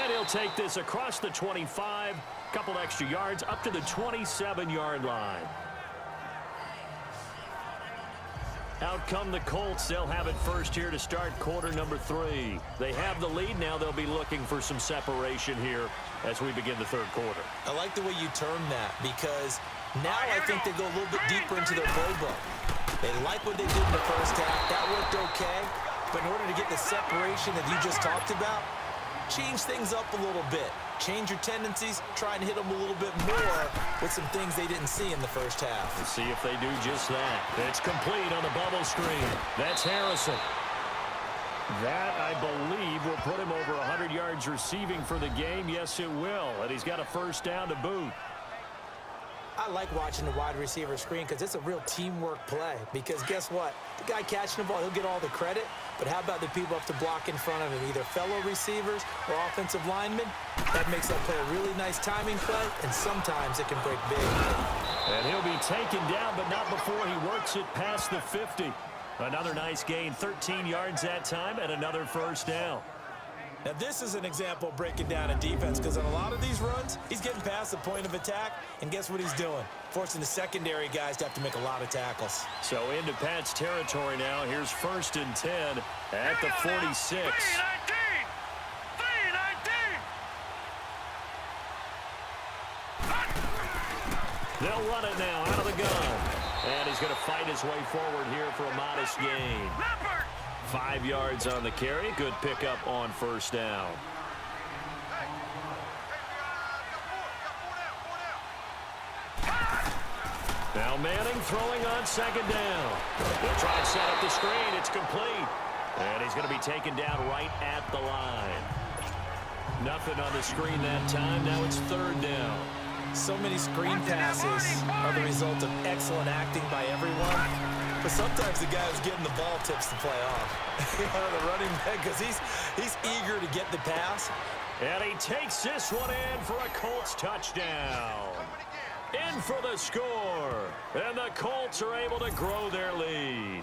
And he'll take this across the 25, couple extra yards up to the 27-yard line. Out come the Colts. They'll have it first here to start quarter number 3. They have the lead. Now they'll be looking for some separation here as we begin the third quarter. I like the way you term that because now I think they go a little bit deeper into their playbook. They like what they did in the first half. That worked okay. But in order to get the separation that you just talked about, change things up a little bit. Change your tendencies, try and hit them a little bit more with some things they didn't see in the first half. Let's see if they do just that. It's complete on the bubble screen. That's Harrison. That, I believe, will put him over 100 yards receiving for the game. Yes, it will. And he's got a first down to boot. I like watching the wide receiver screen because it's a real teamwork play. Because guess what? The guy catching the ball, he'll get all the credit. But how about the people up to block in front of him, either fellow receivers or offensive linemen? That makes that play a really nice timing play, and sometimes it can break big. And he'll be taken down, but not before he works it past the 50. Another nice gain, 13 yards that time, and another first down. Now, this is an example of breaking down a defense because on a lot of these runs, he's getting past the point of attack, and guess what he's doing? Forcing the secondary guys to have to make a lot of tackles. So into Pat's territory now. Here's 1st and 10 at the 46. They'll run it now out of the gun. And he's going to fight his way forward here for a modest gain. 5 yards on the carry. Good pickup on first down. Now Manning throwing on 2nd down. They'll try and set up the screen. It's complete. And he's going to be taken down right at the line. Nothing on the screen that time. Now it's 3rd down. So many screen passes are the result of excellent acting by everyone. But sometimes the guy who's getting the ball tips the play off. The running back, because he's eager to get the pass. And he takes this one in for a Colts touchdown. In for the score. And the Colts are able to grow their lead.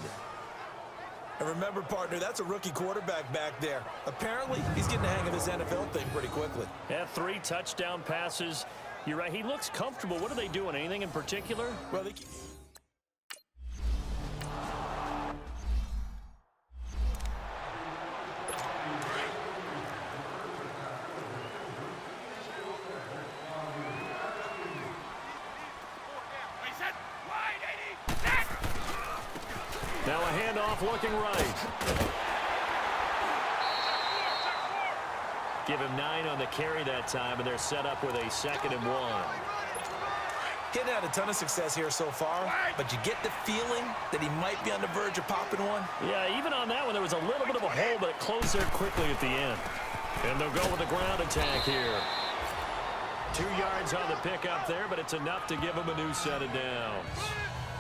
And remember, partner, that's a rookie quarterback back there. Apparently, he's getting the hang of his NFL thing pretty quickly. Yeah, 3 touchdown passes. You're right. He looks comfortable. What are they doing? Anything in particular? Well, now a handoff looking right. Give him 9 on the carry that time, and they're set up with a 2nd and 1. Getting out a ton of success here so far, but you get the feeling that he might be on the verge of popping one. Yeah, even on that one, there was a little bit of a hole, but it closed there quickly at the end. And they'll go with the ground attack here. 2 yards on the pickup there, but it's enough to give him a new set of downs.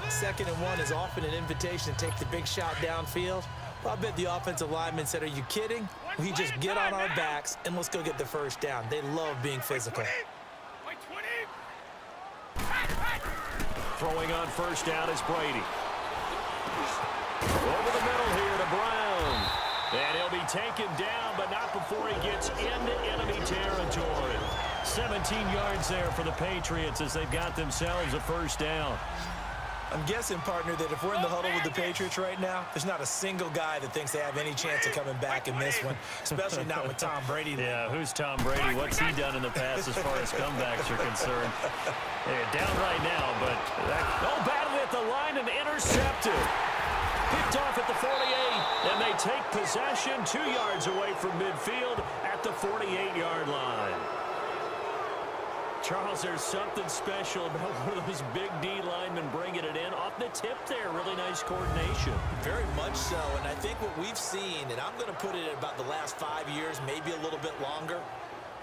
2nd and 1 is often an invitation to take the big shot downfield. Well, I bet the offensive lineman said, are you kidding? We just get on our backs and let's go get the first down. They love being physical. Throwing on first down is Brady. Over the middle here to Brown. And he'll be taken down, but not before he gets into enemy territory. 17 yards there for the Patriots as they've got themselves a first down. I'm guessing, partner, that if we're in the huddle with the Patriots right now, there's not a single guy that thinks they have any chance of coming back in this one, especially not with Tom Brady. Yeah, who's Tom Brady? What's he done in the past as far as comebacks are concerned? They're down right now, but batted at the line and intercepted. Picked off at the 48, and they take possession 2 yards away from midfield at the 48-yard line. Charles, there's something special about one of those big D linemen bringing it in. Off the tip there, really nice coordination. Very much so, and I think what we've seen, and I'm going to put it at about the last 5 years, maybe a little bit longer,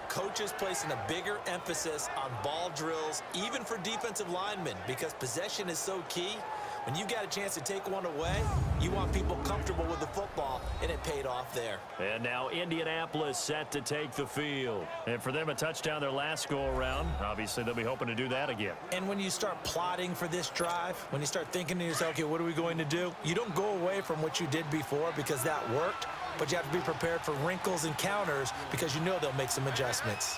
coaches placing a bigger emphasis on ball drills, even for defensive linemen, because possession is so key. When you've got a chance to take one away, you want people comfortable with the football, and it paid off there. And now Indianapolis set to take the field. And for them, a touchdown their last go-around. Obviously, they'll be hoping to do that again. And when you start plotting for this drive, when you start thinking to yourself, okay, what are we going to do? You don't go away from what you did before because that worked. but you have to be prepared for wrinkles and counters because you know they'll make some adjustments.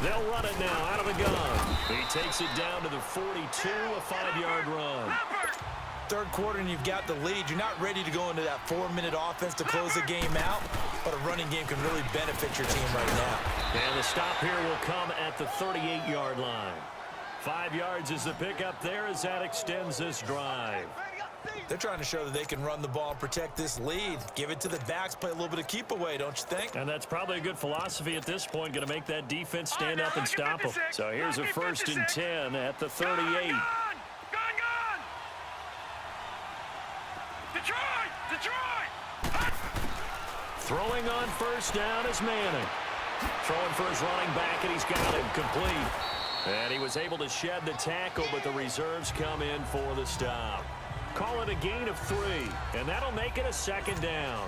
They'll run it now out of the gun. He takes it down to the 42, a 5-yard run. Third quarter and you've got the lead. You're not ready to go into that 4-minute offense to close the game out, but a running game can really benefit your team right now. And the stop here will come at the 38-yard line. 5 yards is the pickup there as that extends this drive. They're trying to show that they can run the ball and protect this lead. Give it to the backs, play a little bit of keep away, don't you think? And that's probably a good philosophy at this point, going to make that defense stand up and stop them. So here's a 1st and 10 at the 38. Throwing on 1st down is Manning. Throwing for his running back, and he's got him complete. And he was able to shed the tackle, but the reserves come in for the stop. Call it a gain of 3, and that'll make it a 2nd down.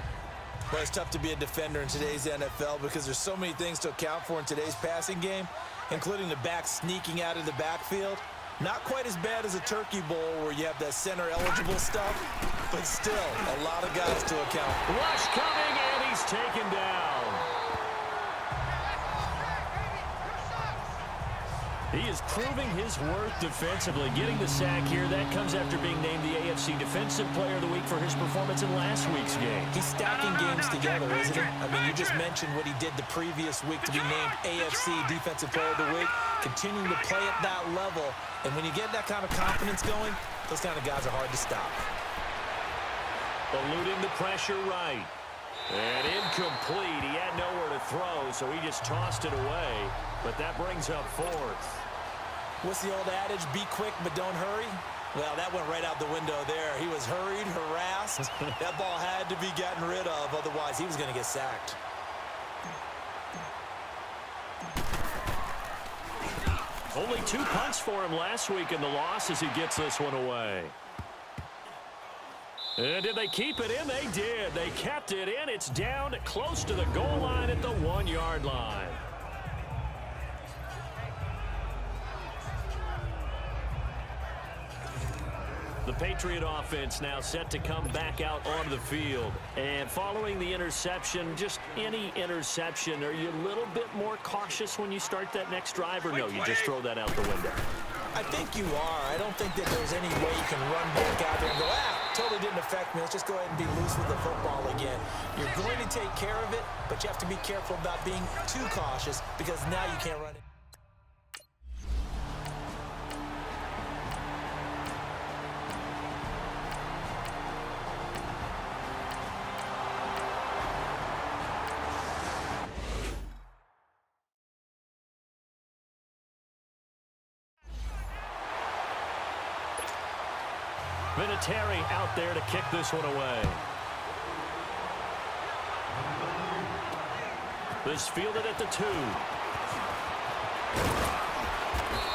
Well, it's tough to be a defender in today's NFL because there's so many things to account for in today's passing game, including the back sneaking out of the backfield. Not quite as bad as a turkey bowl where you have that center-eligible stuff, but still a lot of guys to account for. Rush coming, and he's taken down. He is proving his worth defensively, getting the sack here. That comes after being named the AFC Defensive Player of the Week for his performance in last week's game. He's stacking games together, isn't he? I mean, you just mentioned what he did the previous week to be named AFC Defensive Player of the Week, continuing to play at that level. And when you get that kind of confidence going, those kind of guys are hard to stop. Eluding the pressure right. And incomplete. He had nowhere to throw, so he just tossed it away. But that brings up 4th. What's the old adage? Be quick, but don't hurry? Well, that went right out the window there. He was hurried, harassed. That ball had to be gotten rid of, otherwise he was going to get sacked. Only 2 punts for him last week in the loss as he gets this one away. And did they keep it in? They did. They kept it in. It's down close to the goal line at the 1-yard line. The Patriot offense now set to come back out onto the field. And following the interception, just any interception, are you a little bit more cautious when you start that next drive, or no, you just throw that out the window? I think you are. I don't think that there's any way you can run back out there and go, totally didn't affect me. Let's just go ahead and be loose with the football again. You're going to take care of it, but you have to be careful about being too cautious because now you can't run it. Vinatieri out there to kick this one away. This fielded at the 2.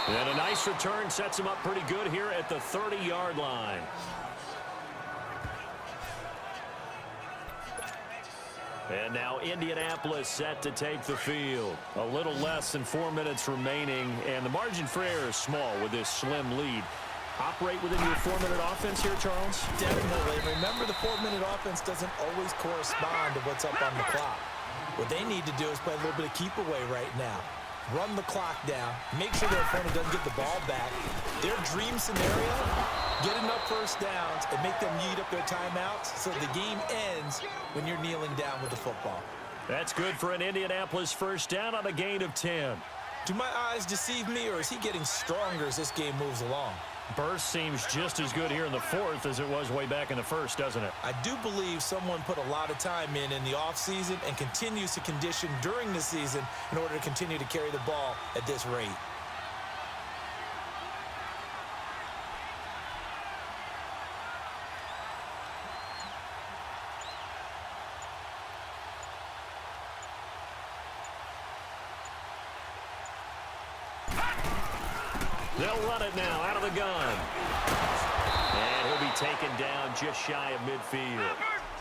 And a nice return sets him up pretty good here at the 30-yard line. And now Indianapolis set to take the field. A little less than 4 minutes remaining, and the margin for error is small with this slim lead. Operate within your 4-minute offense here, Charles? Definitely. Remember, the 4-minute offense doesn't always correspond to what's up on the clock. What they need to do is play a little bit of keep away right now. Run the clock down. Make sure their opponent doesn't get the ball back. Their dream scenario, get enough 1st downs and make them eat up their timeouts so the game ends when you're kneeling down with the football. That's good for an Indianapolis 1st down on a gain of 10. Do my eyes deceive me, or is he getting stronger as this game moves along? Burst seems just as good here in the 4th as it was way back in the 1st, doesn't it? I do believe someone put a lot of time in the offseason and continues to condition during the season in order to continue to carry the ball at this rate. They'll run it now out of the gun. And he'll be taken down just shy of midfield.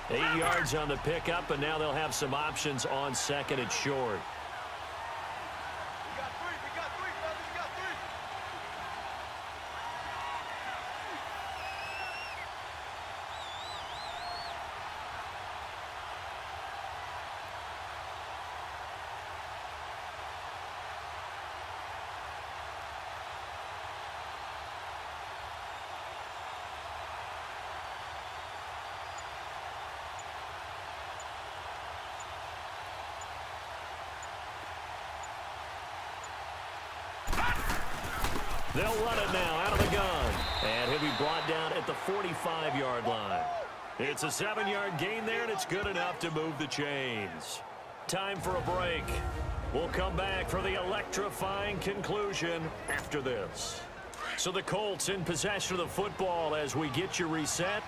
8 yards on the pickup, and now they'll have some options on 2nd and short. They'll run it now out of the gun. And he'll be brought down at the 45-yard line. It's a 7-yard gain there, and it's good enough to move the chains. Time for a break. We'll come back for the electrifying conclusion after this. So the Colts in possession of the football as we get you reset.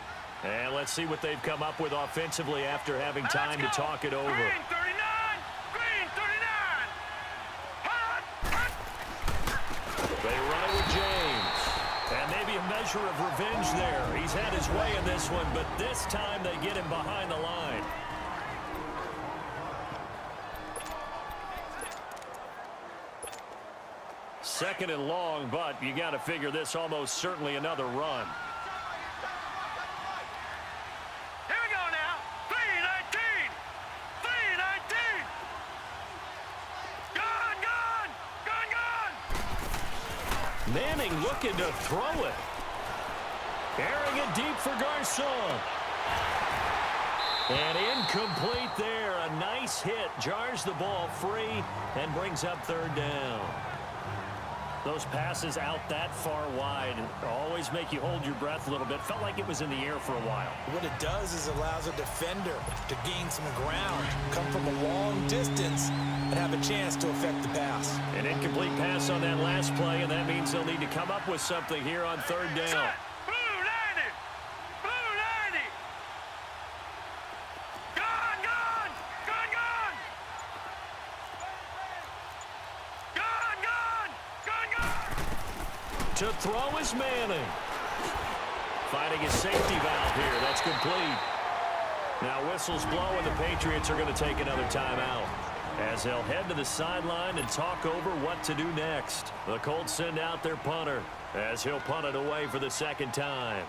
And let's see what they've come up with offensively after having time to talk it over. Green 39! Green 39! Hot! Hot! They run it with James. And maybe a measure of revenge there. He's had his way in this one, but this time they get him behind the line. Second and long, but you got to figure this almost certainly another run. Here we go now. 319! 319! Gone, gone! Gone, gone! Manning looking to throw it. Airing it deep for Garcon. And incomplete there. A nice hit. Jars the ball free and brings up third down. Those passes out that far wide always make you hold your breath a little bit. Felt like it was in the air for a while. What it does is allows a defender to gain some ground, come from a long distance, and have a chance to affect the pass. An incomplete pass on that last play, and that means they'll need to come up with something here on third down. Blue 90! Blue 90! Gone, gone! Gone, gone! Gone, gone! Gone, gone! To throw is Manning. Finding his safety valve here. That's complete. Now whistles blow, and the Patriots are going to take another timeout as they'll head to the sideline and talk over what to do next. The Colts send out their punter as he'll punt it away for the second time.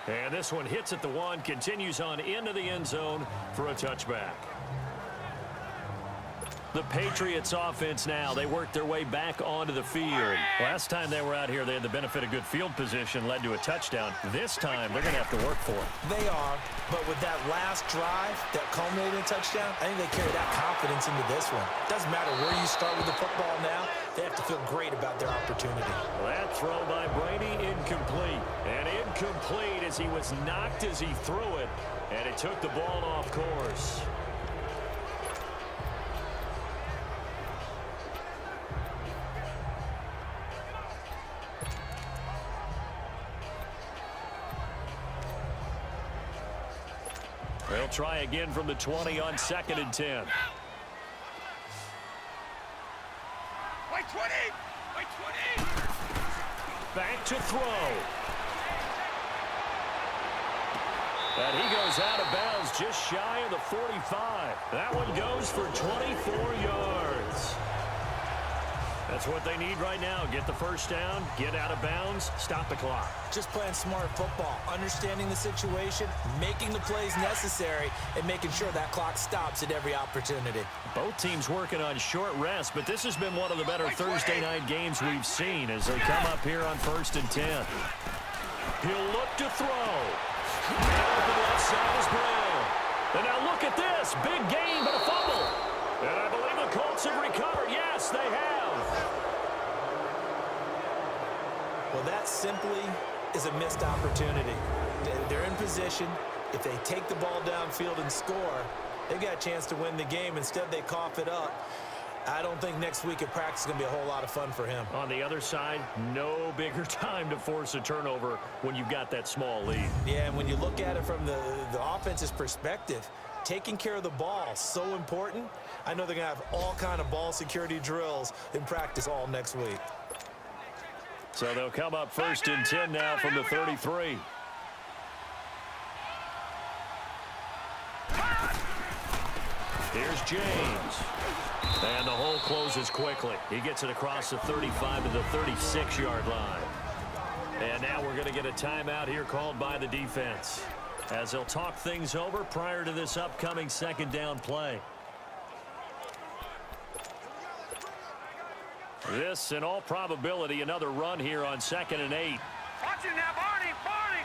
And this one hits at the one, continues on into the end zone for a touchback. The Patriots offense now, they work their way back onto the field. Last time they were out here, they had the benefit of good field position, led to a touchdown. This time, they're going to have to work for it. They are, but with that last drive that culminated in a touchdown, I think they carry that confidence into this one. Doesn't matter where you start with the football now, they have to feel great about their opportunity. That throw by Brady incomplete. And incomplete as he was knocked as he threw it, and it took the ball off course. They'll try again from the 20 on 2nd and 10. Wait 20! Wait 20! Back to throw. And he goes out of bounds just shy of the 45. That one goes for 24 yards. That's what they need right now. Get the first down, get out of bounds, stop the clock. Just playing smart football, understanding the situation, making the plays necessary, and making sure that clock stops at every opportunity. Both teams working on short rest, but this has been one of the better Thursday night games we've seen as they come up here on 1st and 10. He'll look to throw. Now the left side is Brown. And now look at this. Big gain, but a fumble. And I believe the Colts have recovered. Yes, they have. Well, that simply is a missed opportunity. They're in position. If they take the ball downfield and score, they've got a chance to win the game. Instead, they cough it up. I don't think next week at practice is going to be a whole lot of fun for him. On the other side, no bigger time to force a turnover when you've got that small lead. Yeah, and when you look at it from the offense's perspective, taking care of the ball is so important. I know they're going to have all kind of ball security drills in practice all next week. So they'll come up 1st and 10 now from the 33. Here's James. And the hole closes quickly. He gets it across the 35 to the 36-yard line. And now we're going to get a timeout here called by the defense. as they'll talk things over prior to this upcoming second down play. This, in all probability, another run here on 2nd and 8. Watch him now, Barney! Barney!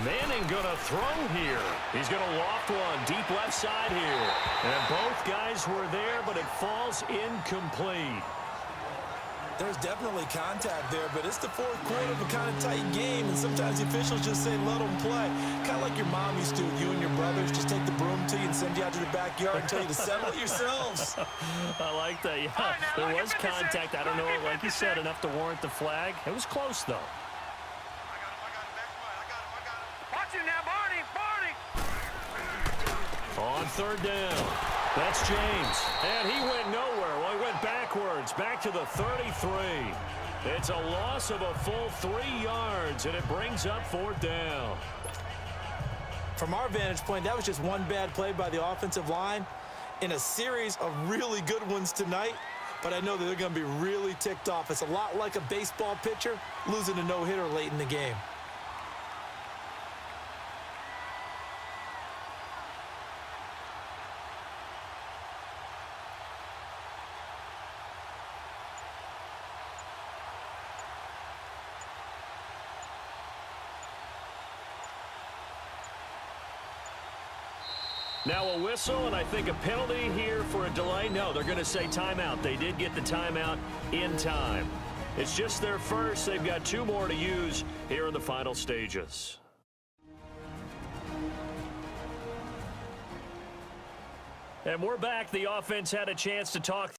Manning going to throw here. He's going to loft one deep left side here. And both guys were there, but it falls incomplete. There's definitely contact there, but it's the fourth quarter of a kind of tight game, and sometimes the officials just say, let them play. Kind of like your mom used to. You and your brothers just take the broom to you and send you out to the backyard and tell you to settle it yourselves. I like that. Yeah, there was contact. I don't know, like you said, enough to warrant the flag. It was close, though. Watch him now, Barney! Barney! On 3rd down. That's James. And he went nowhere. Well, he went backwards, back to the 33. It's a loss of a full 3 yards, and it brings up 4th down. From our vantage point, that was just one bad play by the offensive line in a series of really good ones tonight, but I know that they're going to be really ticked off. It's a lot like a baseball pitcher losing a no-hitter late in the game. Now a whistle, and I think a penalty here for a delay. No, they're going to say timeout. They did get the timeout in time. It's just their first. They've got 2 more to use here in the final stages. And we're back. The offense had a chance to talk